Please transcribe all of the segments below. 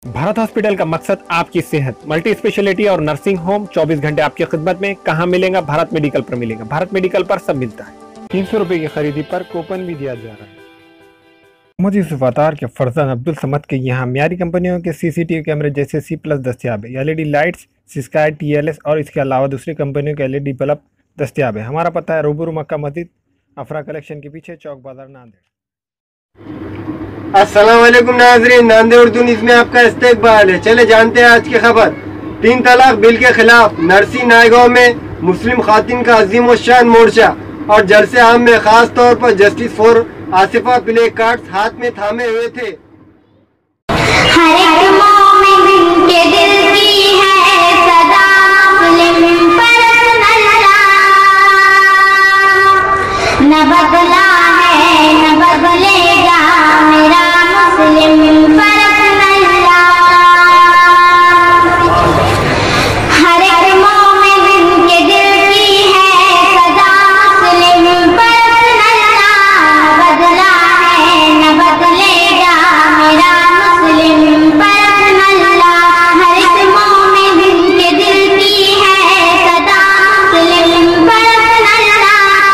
Bharat hospital का मकसद आपकी सेहत, मल्टी स्पेशलिटी और नर्सिंग होम 24 घंटे आपकी खिदमत में। कहाँ मिलेगा? भारत मेडिकल पर मिलेगा। भारत मेडिकल पर सब मिलता है। 300 रुपए की खरीदी पर कूपन भी दिया जा रहा है। मोहम्मद यूसुफ अतार के फरजंद अब्दुल समद के यहाँ मियारी कंपनियों के CCTV कैमरे जैसे C+ दस्तियाब है। LED लाइट्स, स्काई TLS और इसके अलावा दूसरी कंपनियों के LED बल्ब दस्तियाब है। हमारा पता है रूबरू मक्का मस्जिद, अफरा कलेक्शन के पीछे, चौक बाजार, नांदेड़। अस्सलाम वालेकुम नाज़रीन, नांदेड़ उर्दू न्यूज़ में आपका इस्तकबाल है। चले जानते हैं आज की खबर। 3 तलाक बिल के खिलाफ नरसी नायगांव में मुस्लिम खातिन का अजीम व शान मोर्चा और जलसे आम में खास तौर पर justice for Asifa play cards हाथ में थामे हुए थे। हर एक मोमिन के दिल की है सदा मुस्लिम पर्सनल, न बदला है न बदलेगा मेरा मुस्लिम पर्सनल। हर एक मोमिन के दिल की है सदा मुस्लिम पर्सनल, न बदला है न बदलेगा मेरा मुस्लिम पर्सनल। हर एक मोमिन के दिल की है सदा मुस्लिम पर्सनल,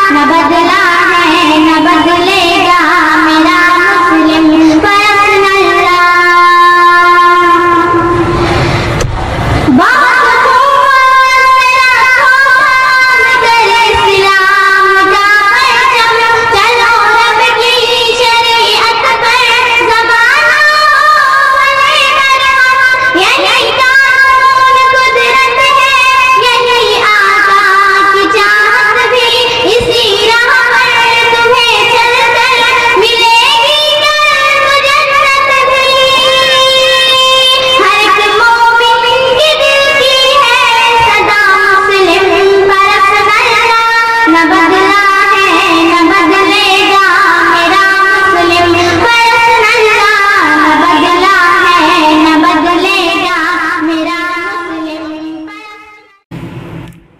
न बदला है न बदलेगा मेरा मुस्लिम पर्सनल।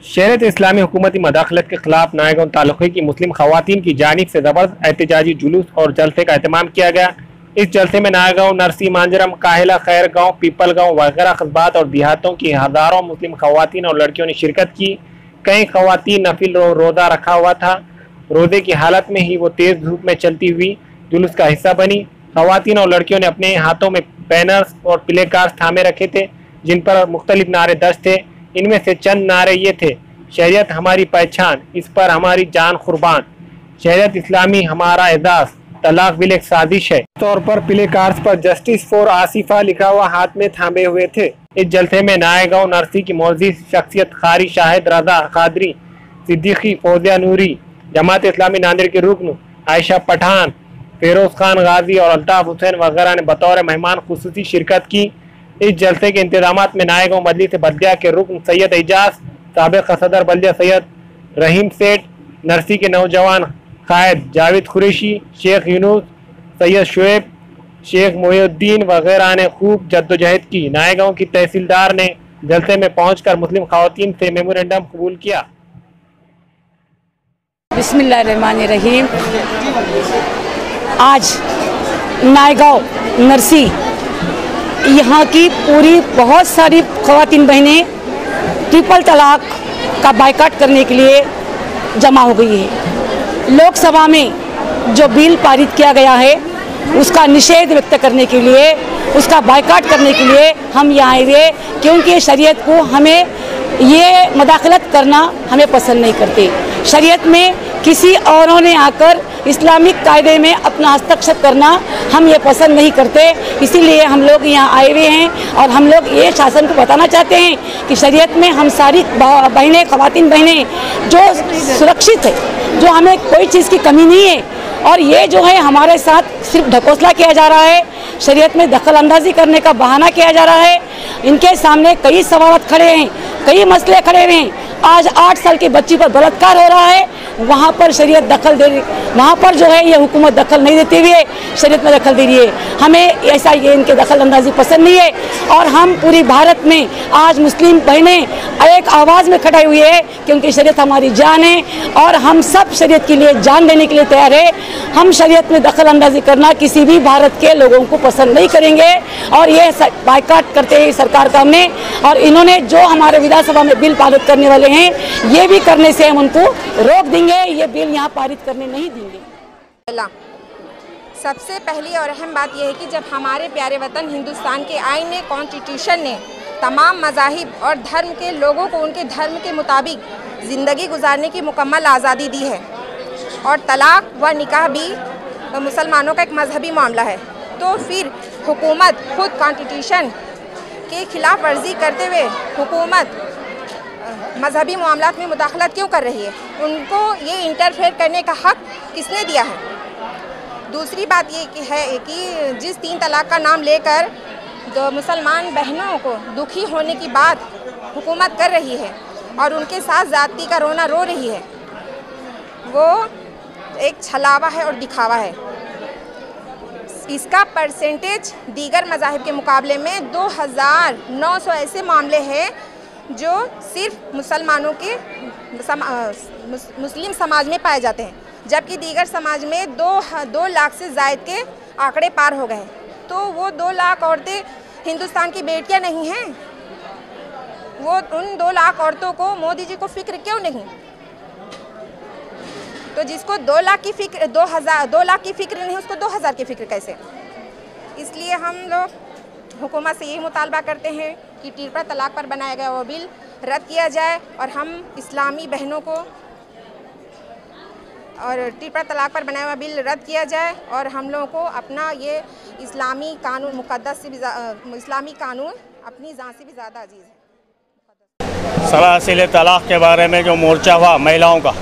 शहरत इस्लामी हुकूमती मदाखलत के खिलाफ नायगांव तालुके की मुस्लिम खवातीन की जानिब से जबरदस्त एहतजाजी जुलूस और जलसे का एहतमाम किया गया। इस जलसे में नायगांव, नरसी, मांजरम, काहिला, खैर गांव, पीपल गांव वगैरह कस्बात और देहातों की हजारों मुस्लिम खवातीन और लड़कियों ने शिरकत की। कई खवातीन नफिल रोज़ा रखा हुआ था। रोज़े की हालत में ही वो तेज धूप में चलती हुई जुलूस का हिस्सा बनी। खवातीन और लड़कियों ने अपने हाथों में बैनर्स और प्ले कार्ड्स थामे रखे थे जिन पर मुख्तलिफ नारे दर्ज थे। इनमें से चंद नारे ये थे: शरीयत हमारी पहचान, इस पर हमारी जान कुर्बान, शरीयत इस्लामी हमारा एजाज, तलाक बिल एक साजिश है। तौर पर प्ले कार्ड्स पर जस्टिस फॉर आसिफा लिखा हुआ हाथ में थामे हुए थे। इस जलसे में नायगांव नरसी की मोअज़्ज़िज़ शख्सियत कारी शाहिद रजा कादरी, सिद्दीकी, फौजिया नूरी, जमात इस्लामी नांदेड़ के रुकन आयशा पठान, फेरोज खान गाजी और अल्ताफ हुसैन वगैरह ने बतौर मेहमान खुसूसी शिरकत की। इस जलसे के इंतजामात में नायगांव मजलिस बल्दिया के रुकन सैयद एजाज, साबिक़ सदर बल्दिया सैयद रहीम सेठ, नरसी के नौजवान कायद जावेद कुरैशी, शेख यूनुस, सैयद शुएब, शेख मोहिउद्दीन वगैरह ने खूब जद्दोजहद की। नायगांव की तहसीलदार ने जलसे में पहुंचकर मुस्लिम खवातीन से मेमोरेंडम कबूल किया। बिस्मिल्लाहिर्रहमानिर्रहीम। आज नायगांव नरसी यहाँ की पूरी बहुत सारी खवातीन बहनें ट्रिपल तलाक का बायकॉट करने के लिए जमा हो गई है। लोकसभा में जो बिल पारित किया गया है उसका निषेध व्यक्त करने के लिए, उसका बायकॉट करने के लिए हम यहाँ आए हुए, क्योंकि शरीयत को हमें ये मदाखलत करना हमें पसंद नहीं करते। शरीयत में किसी औरों ने आकर इस्लामिक कायदे में अपना हस्तक्षेप करना हम ये पसंद नहीं करते। इसीलिए हम लोग यहाँ आए हुए हैं और हम लोग ये शासन को बताना चाहते हैं कि शरीयत में हम सारी बहनें, खवातीन बहनें जो सुरक्षित है, जो हमें कोई चीज़ की कमी नहीं है। और ये जो है हमारे साथ सिर्फ ढकोसला किया जा रहा है, शरीयत में दखल अंदाजी करने का बहाना किया जा रहा है। इनके सामने कई सवाल खड़े हैं, कई मसले खड़े हुए हैं। आज 8 साल की बच्ची पर बलात्कार हो रहा है, वहाँ पर शरीयत दखल दे रही, वहाँ पर जो है ये हुकूमत दखल नहीं देती हुई शरीयत में दखल दे रही है। हमें ऐसा ये इनके दखल अंदाजी पसंद नहीं है और हम पूरी भारत में आज मुस्लिम बहनें एक आवाज़ में खड़ी हुई है क्योंकि शरीयत हमारी जान है और हम सब शरीयत के लिए जान देने के लिए तैयार है। हम शरीयत में दखल अंदाजी करना किसी भी भारत के लोगों को पसंद नहीं करेंगे और ये बाइकाट करते हैं सरकार का हमने, और इन्होंने जो हमारे विधानसभा में बिल पारित करने वाले हैं ये भी करने से हम उनको रोक देंगे, ये बिल यहाँ पारित करने नहीं देंगे। सबसे पहली और अहम बात यह है कि जब हमारे प्यारे वतन हिंदुस्तान के आईन ने, कॉन्स्टिट्यूशन ने तमाम मज़ाहिब और धर्म के लोगों को उनके धर्म के मुताबिक ज़िंदगी गुजारने की मुकम्मल आज़ादी दी है और तलाक व निकाह भी मुसलमानों का एक मजहबी मामला है, तो फिर हुकूमत खुद कॉन्स्टिट्यूशन के खिलाफ वर्जी करते हुए हुकूमत मजहबी मामलात में मुदाखलत क्यों कर रही है? उनको ये इंटरफेयर करने का हक किसने दिया है? दूसरी बात ये है कि जिस 3 तलाक का नाम लेकर जो मुसलमान बहनों को दुखी होने की बात हुकूमत कर रही है और उनके साथ ज़ाती का रोना रो रही है, वो एक छलावा है और दिखावा है। इसका परसेंटेज दीगर मज़ाहिब के मुकाबले में 2900 ऐसे मामले हैं जो सिर्फ मुसलमानों के मुस्लिम समाज में पाए जाते हैं, जबकि दीगर समाज में 2 लाख से ज़ायद के आंकड़े पार हो गए। तो वो 2 लाख औरतें हिंदुस्तान की बेटियां नहीं हैं? वो उन 2 लाख औरतों को मोदी जी को फिक्र क्यों नहीं? तो जिसको 2 लाख की फिक्र 2 लाख की फिक्र नहीं, उसको 2000 की फिक्र कैसे? इसलिए हम लोग हुकूमत से यही मुतालबा करते हैं कि ट्रिपल तलाक पर बनाया गया वो बिल रद्द किया जाए और हम इस्लामी बहनों को और ट्रिपल तलाक पर बनाया हुआ बिल रद्द किया जाए और हम लोगों को अपना ये इस्लामी कानून मुक़द्दस से भी इस्लामी कानून अपनी जान से भी ज़्यादा अजीज़ है। सलासिल तलाक़ के बारे में जो मोर्चा हुआ महिलाओं का,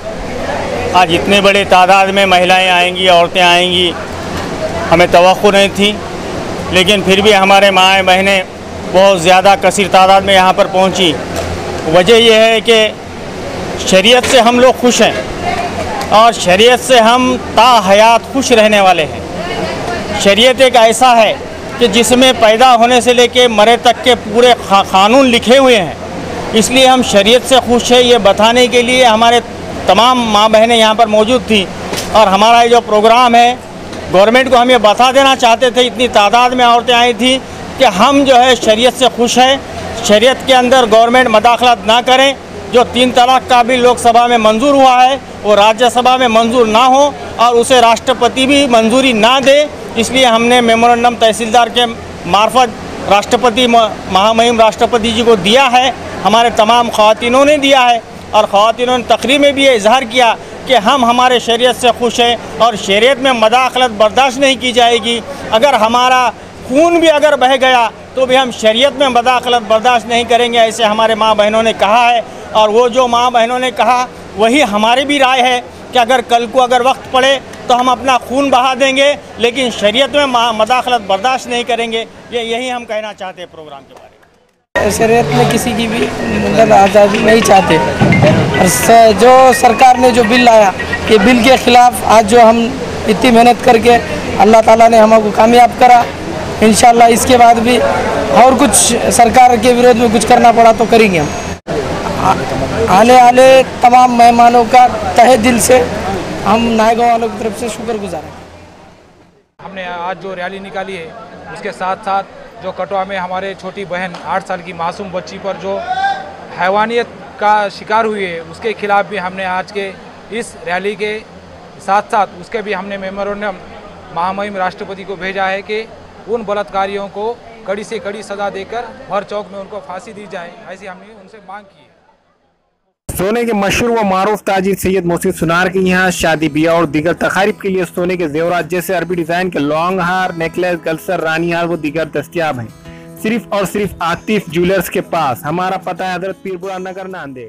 आज इतने बड़े तादाद में महिलाएं आएंगी, औरतें आएंगी, हमें तवक्कुर नहीं थी, लेकिन फिर भी हमारे माएँ बहनें बहुत ज़्यादा कसीर तादाद में यहाँ पर पहुँची। वजह यह है कि शरीयत से हम लोग खुश हैं और शरीयत से हम ता हयात खुश रहने वाले हैं। शरीयत एक ऐसा है कि जिसमें पैदा होने से लेके मरे तक के पूरे कानून लिखे हुए हैं, इसलिए हम शरीयत से खुश हैं। ये बताने के लिए हमारे तमाम माँ बहनें यहाँ पर मौजूद थी और हमारा ये जो प्रोग्राम है गवर्नमेंट को हम ये बता देना चाहते थे, इतनी तादाद में औरतें आई थी कि हम जो है शरीयत से खुश हैं। शरीयत के अंदर गवर्नमेंट मदाखलत ना करें। जो 3 तलाक का बिल लोकसभा में मंजूर हुआ है वो राज्यसभा में मंजूर ना हो और उसे राष्ट्रपति भी मंजूरी ना दे, इसलिए हमने मेमोरेंडम तहसीलदार के मार्फत राष्ट्रपति महामहिम राष्ट्रपति जी को दिया है। हमारे तमाम ख़वातीनों ने दिया है और ख़वातीनों ने तकरीर में भी ये इजहार किया कि हम हमारे शरीयत से खुश हैं और शरीयत में मदाखलत बर्दाश्त नहीं की जाएगी। अगर हमारा खून भी अगर बह गया तो भी हम शरीयत में मदाखलत बर्दाश्त नहीं करेंगे, ऐसे हमारे माँ बहनों ने कहा है। और वो जो माँ बहनों ने कहा वही हमारी भी राय है कि अगर कल को अगर वक्त पड़े तो हम अपना खून बहा देंगे, लेकिन शरीयत में मदाखलत बर्दाश्त नहीं करेंगे। यही हम कहना चाहते हैं प्रोग्राम के बारे में। शरीयत में किसी की भी मतलब आज़ादी नहीं चाहते और जो सरकार ने जो बिल लाया, ये बिल के ख़िलाफ़ आज जो हम इतनी मेहनत करके अल्लाह ताला ने हमको कामयाब करा। इंशाल्लाह इसके बाद भी और कुछ सरकार के विरोध में कुछ करना पड़ा तो करेंगे हम। आने वाले तमाम मेहमानों का तहे दिल से हम नायगांव वालों की तरफ से शुक्रगुजार हैं। हमने आज जो रैली निकाली है उसके साथ साथ जो कटवा में हमारे छोटी बहन 8 साल की मासूम बच्ची पर जो हैवानियत का शिकार हुई है उसके खिलाफ भी हमने आज के इस रैली के साथ साथ उसके भी हमने मेमोरेंडम महामहिम राष्ट्रपति को भेजा है कि उन बलात्कारियों को कड़ी से कड़ी सज़ा देकर हर चौक में उनको फांसी दी जाए, ऐसी हमने उनसे मांग की है। सोने के मशहूर व मारूफ ताजिर सैयद मोहसिन सुनार के यहाँ शादी ब्याह और दीगर तकारीब के लिए सोने के जेवरात जैसे अरबी डिजाइन के लॉन्ग हार, नेकलेस, गलसर, रानी हार व दीगर दस्तियाब हैं। सिर्फ और सिर्फ आतिफ ज्वेलर्स के पास। हमारा पता है हजरत पीरपुरा नगर, नांदेड़।